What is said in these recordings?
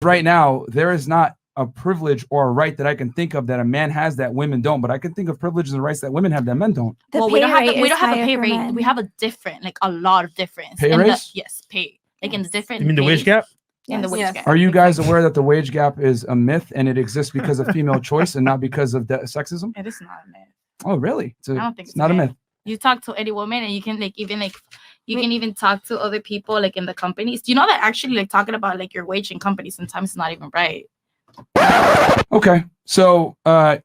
right now, there is not a privilege or a right that I can think of that a man has that women don't, but I can think of privileges and rights that women have that men don't. Well, we don't have a pay rate. We have a different, like a lot of difference. Pay raise? Yes, pay. Like in the different. You mean the wage gap? In the wage gap. Are you guys aware that the wage gap is a myth and it exists because of female choice and not because of sexism? It is not a myth. Oh, really? I don't think it's not a myth. You talk to any woman and you can even talk to other people like in the companies. Do you know that actually like talking about like your wage in companies sometimes is not even right? Okay, so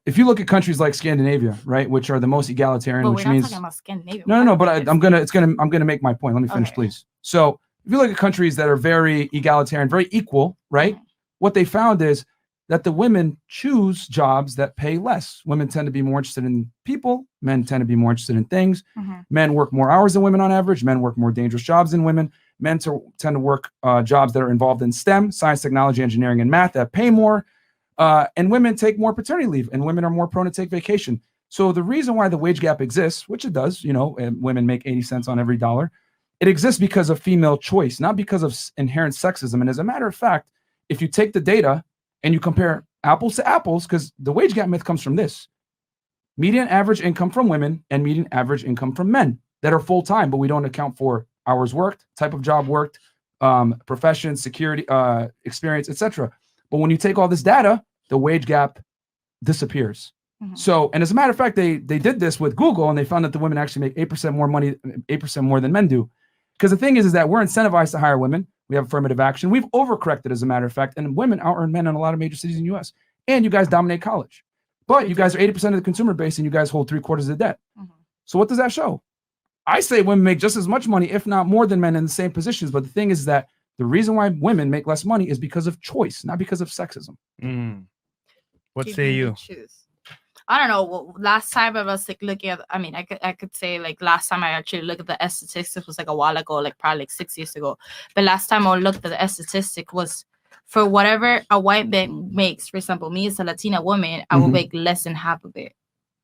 if you look at countries like Scandinavia, right, which are the most egalitarian, which means talking about Scandinavia. No, but I'm gonna make my point. Let me finish, please. So if you look at countries that are very egalitarian, very equal, right, what they found is that the women choose jobs that pay less. Women tend to be more interested in people. Men tend to be more interested in things. Men work more hours than women on average. Men work more dangerous jobs than women. Men tend to work jobs that are involved in STEM, science, technology, engineering, and math that pay more. And women take more paternity leave, and women are more prone to take vacation. So the reason why the wage gap exists, which it does, and women make 80 cents on every dollar, it exists because of female choice, not because of inherent sexism. And as a matter of fact, if you take the data and you compare apples to apples, because the wage gap myth comes from this: median average income from women and median average income from men that are full-time, but we don't account for hours worked, type of job worked, profession, security, experience, etc. But when you take all this data, the wage gap disappears. So, and as a matter of fact, they did this with Google, and they found that the women actually make 8% more money, 8% more than men do. Because the thing is that we're incentivized to hire women. We have affirmative action. We've overcorrected, as a matter of fact, and women out-earn men in a lot of major cities in the U.S. And you guys dominate college. But you guys are 80% of the consumer base, and you guys hold 3/4 of the debt. So what does that show? I say women make just as much money, if not more, than men in the same positions. But the thing is that the reason why women make less money is because of choice, not because of sexism. What say you? I don't know. Well, last time I was like looking at, I mean, I could say like last time I actually looked at the statistics was like a while ago, like probably like 6 years ago. But last time I looked at the statistic was for whatever a white man makes. For example, me as a Latina woman, I will make less than half of it.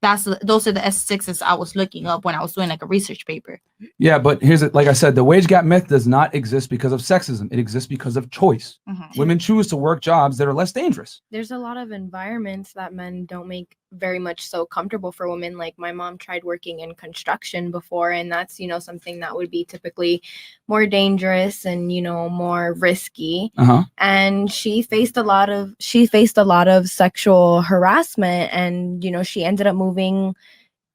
Those are the statistics I was looking up when I was doing like a research paper. Yeah, but here's it. Like I said, the wage gap myth does not exist because of sexism. It exists because of choice. Women choose to work jobs that are less dangerous. There's a lot of environments that men don't make very much so comfortable for women. Like my mom tried working in construction before, and that's, something that would be typically more dangerous and, more risky. And she faced a lot of sexual harassment, and, she ended up moving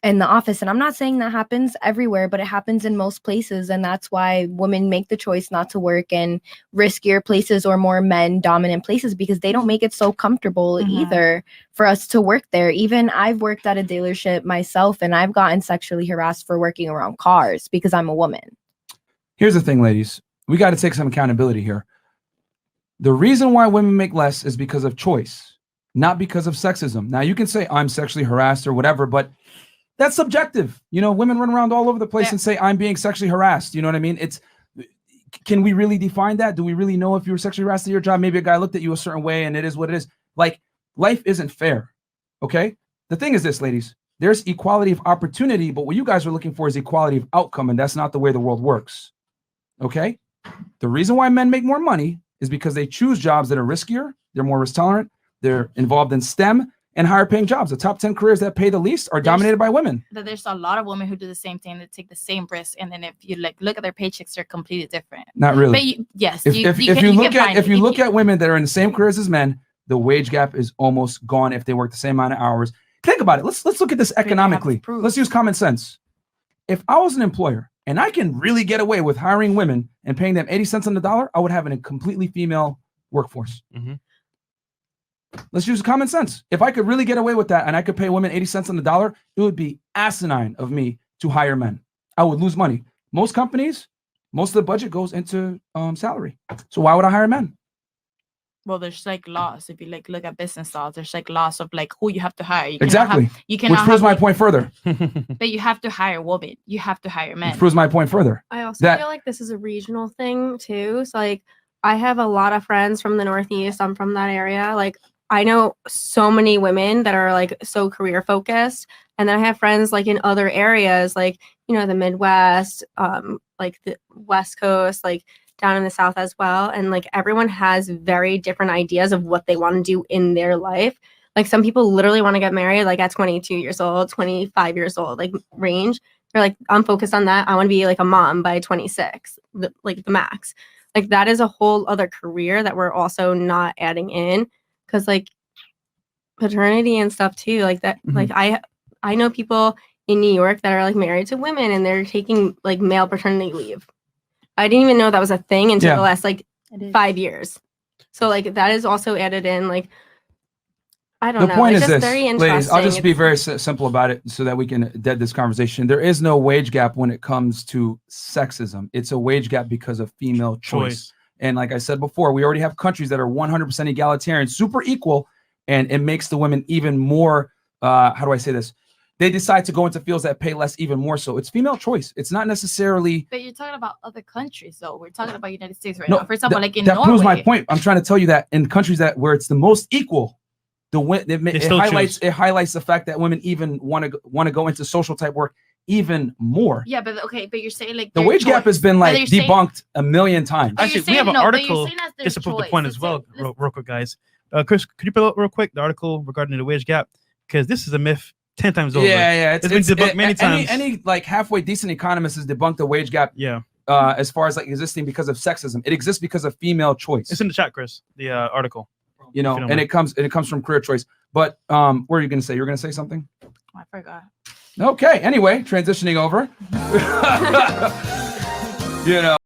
in the office. And I'm not saying that happens everywhere, but it happens in most places. And that's why women make the choice not to work in riskier places or more men dominant places, because they don't make it so comfortable either for us to work there. Even I've worked at a dealership myself, and I've gotten sexually harassed for working around cars because I'm a woman. Here's the thing, ladies. We got to take some accountability here. The reason why women make less is because of choice, not because of sexism. Now, you can say I'm sexually harassed or whatever, but that's subjective. Women run around all over the place and say I'm being sexually harassed. You know what I mean? Can we really define that? Do we really know if you were sexually harassed at your job? Maybe a guy looked at you a certain way and it is what it is. Like, life isn't fair. Okay? The thing is this, ladies, there's equality of opportunity, but what you guys are looking for is equality of outcome, and that's not the way the world works. Okay? The reason why men make more money is because they choose jobs that are riskier, they're more risk tolerant, they're involved in STEM, and higher paying jobs. The top 10 careers that pay the least are dominated by women. There's a lot of women who do the same thing, that take the same risk, and then if you look at their paychecks, they're completely different. Not really. But yes, if you look at women that are in the same careers as men, the wage gap is almost gone if they work the same amount of hours. Think about it. Let's look at this economically. Let's use common sense. If I was an employer and I can really get away with hiring women and paying them 80 cents on the dollar, I would have a completely female workforce. Let's use common sense. If I could really get away with that and I could pay women 80 cents on the dollar, it would be asinine of me to hire men. I would lose money. Most companies, most of the budget goes into salary. So why would I hire men? Well, there's like laws. If you look at business laws, there's like laws of like who you have to hire. Exactly. Which proves my point further. But you have to hire women. You have to hire men. Which proves my point further. I also feel like this is a regional thing too. So like I have a lot of friends from the Northeast. I'm from that area. Like I know so many women that are like so career focused. And then I have friends like in other areas, like, the Midwest, like the West Coast, like down in the South as well. And like everyone has very different ideas of what they want to do in their life. Like some people literally want to get married like at 22 years old, 25 years old, like range. They're like, I'm focused on that. I want to be like a mom by 26, like the max. Like that is a whole other career that we're also not adding in, because like paternity and stuff too, like that. Like I know people in New York that are like married to women and they're taking like male paternity leave. I didn't even know that was a thing until the last like 5 years. So like that is also added in. Like I don't know. The point it's is just this, very interesting. ladies. I'll just be very simple about it so that we can dead this conversation. There is no wage gap when it comes to sexism. It's a wage gap because of female choice. And like I said before, we already have countries that are 100% egalitarian, super equal, and it makes the women even more. How do I say this? They decide to go into fields that pay less even more so. It's female choice. It's not necessarily. But you're talking about other countries, though. We're talking about United States right now. For example, like in that Norway. proves my point. I'm trying to tell you that in countries that where it's the most equal, it highlights the fact that women even want to go into social type work even more. Yeah, but okay, but you're saying like the wage gap has been like debunked a million times. Actually, we have an article just to prove the point as well, real quick, guys. Chris, could you pull up real quick the article regarding the wage gap? Because this is a myth 10 times over. Yeah, it's been debunked many times. Any like halfway decent economist has debunked the wage gap. Yeah. As far as like existing because of sexism, it exists because of female choice. It's in the chat, Chris. The article. You know, and it comes from career choice. But what are you going to say? You're going to say something? I forgot. Okay. Anyway, transitioning over. You know.